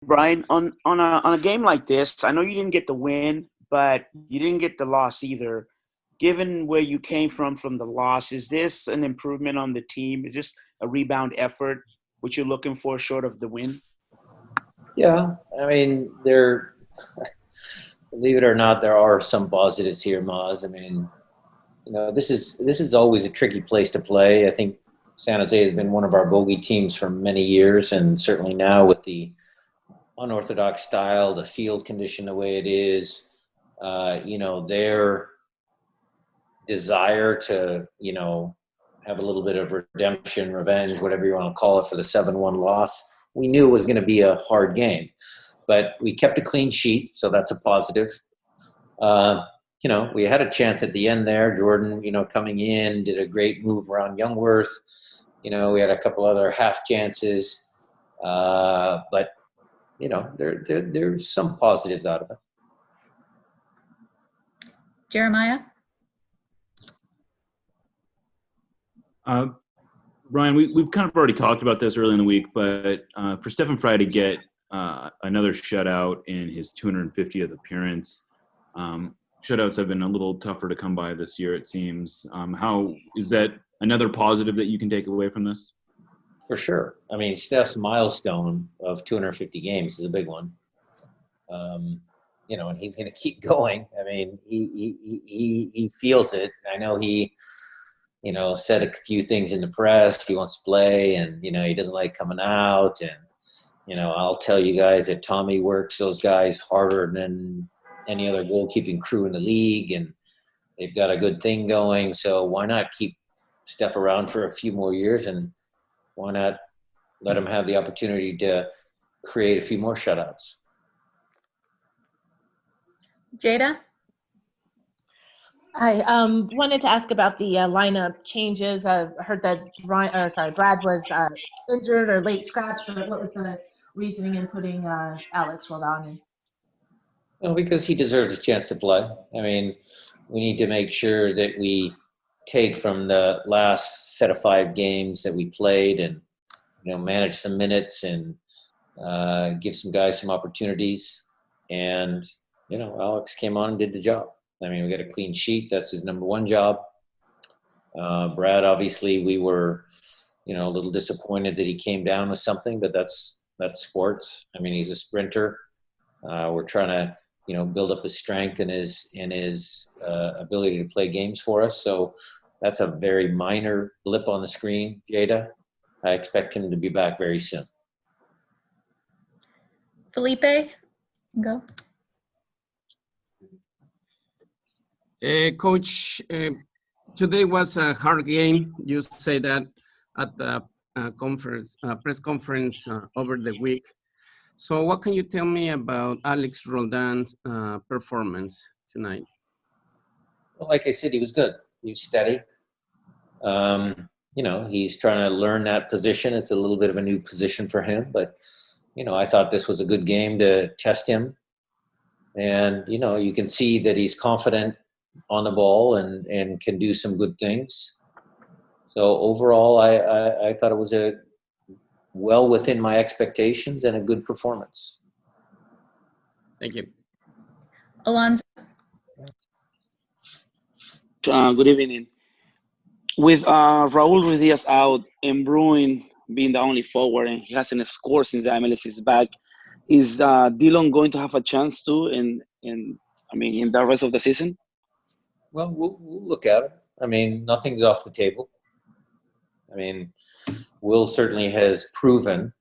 Brian, on a game like this, I know you didn't get the win, but you didn't get the loss either. Given where you came from the loss, is this an improvement on the team? Is this a rebound effort, which you're looking for short of the win? Yeah, I mean, there. Believe it or not, there are some positives here, Maz. I mean, this is always a tricky place to play. I think San Jose has been one of our bogey teams for many years, and certainly now with the unorthodox style, the field condition the way it is, their desire to, have a little bit of redemption, revenge, whatever you want to call it, for the 7-1 loss. We knew it was going to be a hard game, but we kept a clean sheet, so that's a positive. Uh, we had a chance at the end there. Jordan, coming in, did a great move around Youngworth. We had a couple other half chances, but there's some positives out of it. Jeremiah? Brian, we've kind of already talked about this early in the week, but for Stefan Frei to get another shutout in his 250th appearance, shutouts have been a little tougher to come by this year, it seems. How is that another positive that you can take away from this? For sure. I mean, Steph's milestone of 250 games is a big one. And he's going to keep going. I mean, he feels it. I know he, said a few things in the press. He wants to play, and he doesn't like coming out. And I'll tell you guys that Tommy works those guys harder than any other goalkeeping crew in the league, and they've got a good thing going. So why not keep Steph around for a few more years, and why not let him have the opportunity to create a few more shutouts? Jada? I wanted to ask about the lineup changes. I heard that Brad was injured or late scratch, but what was the reasoning in putting Alex Roldan in? Well, because he deserves a chance to play. I mean, we need to make sure that we take from the last set of 5 games that we played and, manage some minutes and give some guys some opportunities. And, Alex came on and did the job. I mean, we got a clean sheet. That's his number one job. Brad, obviously, we were, a little disappointed that he came down with something, but that's sports. I mean, he's a sprinter. We're trying to, build up his strength and his ability to play games for us. So that's a very minor blip on the screen, Jada. I expect him to be back very soon. Felipe? Go. Coach, today was a hard game. You say that at the press conference over the week. So what can you tell me about Alex Roldan's performance tonight? Well, like I said, he was good. He was steady. He's trying to learn that position. It's a little bit of a new position for him, but, I thought this was a good game to test him. And, you can see that he's confident on the ball and can do some good things. So overall, I thought it was well within my expectations and a good performance. Thank you. Alonso? Good evening. With Raul Ruiz out and Bruin being the only forward and he hasn't scored since the MLS is back, is Dillon going to have a chance too in the rest of the season? Well, we'll look at it. I mean, nothing's off the table. I mean, Will certainly has proven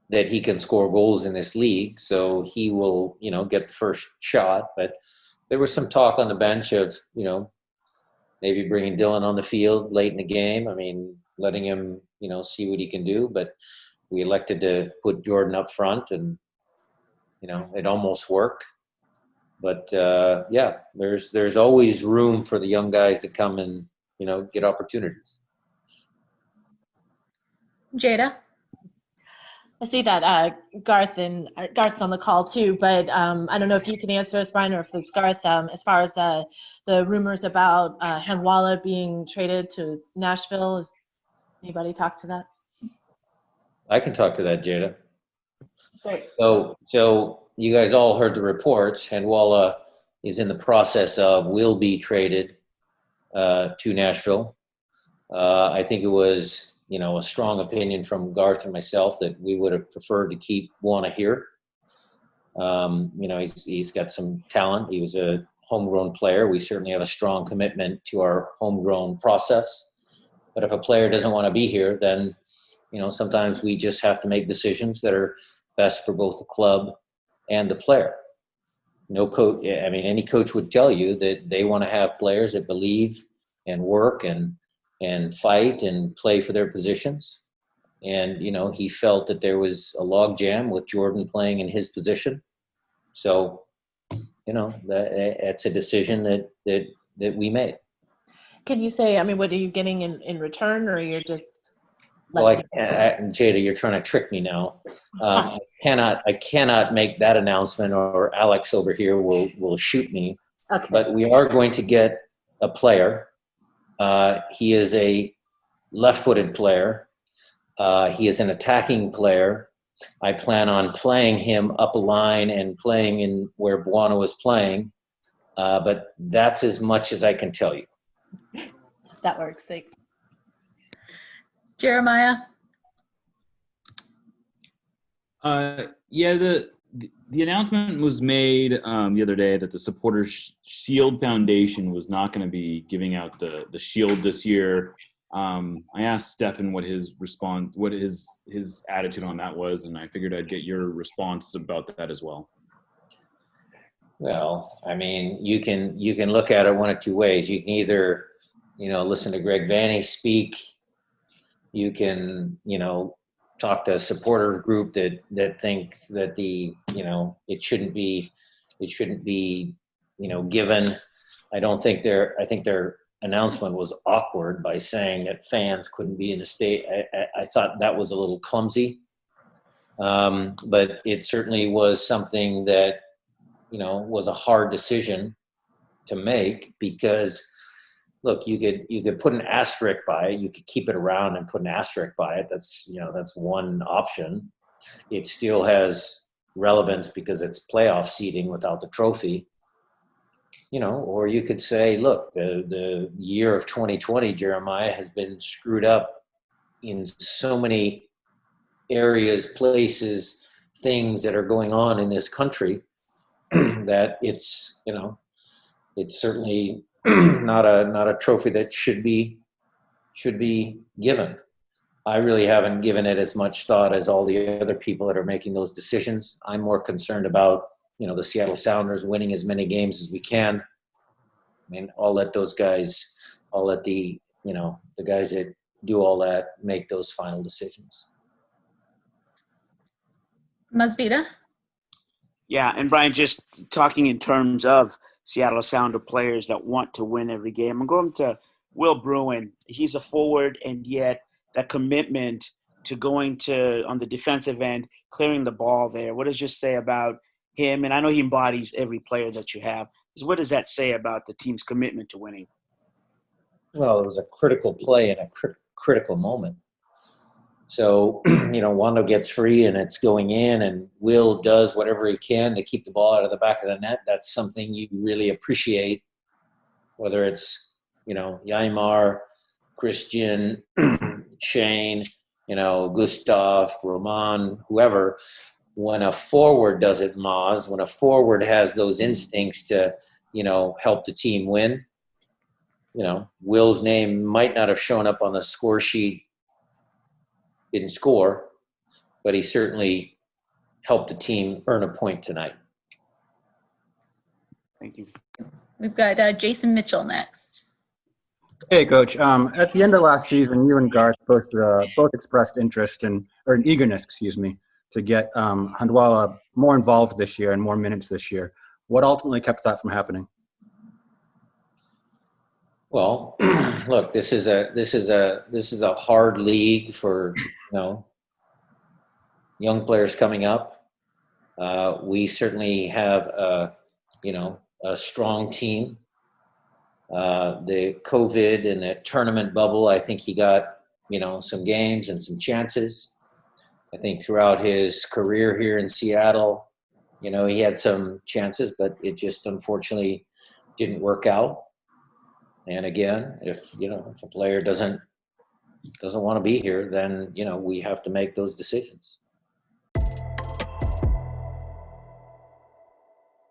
that he can score goals in this league, so he will, get the first shot. But there was some talk on the bench of, maybe bringing Dillon on the field late in the game. I mean, letting him, see what he can do. But we elected to put Jordan up front, and, it almost worked. But, there's always room for the young guys to come and, get opportunities. Jada? I see that Garth's on the call too, but I don't know if you can answer us, Brian, or if it's Garth, as far as the rumors about Walla being traded to Nashville. Has anybody talked to that? I can talk to that, Jada. Great. So you guys all heard the reports, and Walla is in the process of will be traded to Nashville. I think it was, a strong opinion from Garth and myself that we would have preferred to keep Walla here. He's got some talent. He was a homegrown player. We certainly have a strong commitment to our homegrown process. But if a player doesn't want to be here, then, sometimes we just have to make decisions that are best for both the club and the player. No coach, any coach would tell you that they want to have players that believe and work and fight and play for their positions. And, he felt that there was a log jam with Jordan playing in his position. So, that's a decision that we made. Can you say, what are you getting in return, or you're just? Well, Jada, you're trying to trick me now. I cannot make that announcement, or Alex over here will shoot me. Okay. But we are going to get a player. He is a left-footed player. He is an attacking player. I plan on playing him up a line and playing in where Buono was playing. But that's as much as I can tell you. That works. Thanks. Jeremiah? The announcement was made the other day that the Supporters Shield Foundation was not going to be giving out the shield this year. I asked Stefan what his attitude on that was, and I figured I'd get your response about that as well. Well, you can look at it one of two ways. You can either, listen to Greg Vanny speak. You can, talk to a supporter group that thinks that it shouldn't be given. I think their announcement was awkward by saying that fans couldn't be in the state. I thought that was a little clumsy. But it certainly was something that, was a hard decision to make, because look, you could put an asterisk by it. You could keep it around and put an asterisk by it. That's one option. It still has relevance because it's playoff seeding without the trophy. Or you could say, look, the year of 2020, Jeremiah, has been screwed up in so many areas, places, things that are going on in this country that it's certainly not a trophy that should be given. I really haven't given it as much thought as all the other people that are making those decisions. I'm more concerned about, the Seattle Sounders winning as many games as we can. I'll let the guys that do all that make those final decisions. Masvita? Yeah, and Brian, just talking in terms of Seattle Sounder players that want to win every game, I'm going to Will Bruin. He's a forward, and yet that commitment to going to, on the defensive end, clearing the ball there. What does you say about him? And I know he embodies every player that you have. So what does that say about the team's commitment to winning? Well, it was a critical play in a critical moment. So, Wando gets free and it's going in, and Will does whatever he can to keep the ball out of the back of the net. That's something you really appreciate, whether it's, Yaimar, Christian, Shane, Gustav, Roman, whoever. When a forward does it, Maz, when a forward has those instincts to, help the team win, Will's name might not have shown up on the score sheet, didn't score, but he certainly helped the team earn a point tonight. Thank you. We've got Jason Mitchell next. Hey, Coach. At the end of last season, you and Garth both expressed interest or an eagerness, to get Handwalla more involved this year and more minutes this year. What ultimately kept that from happening? Well, look, this is a hard league for young players coming up. We certainly have a strong team. The COVID and the tournament bubble, I think he got some games and some chances. I think throughout his career here in Seattle, you know, he had some chances, but it just unfortunately didn't work out. And again, if a player doesn't want to be here, then, you know, we have to make those decisions.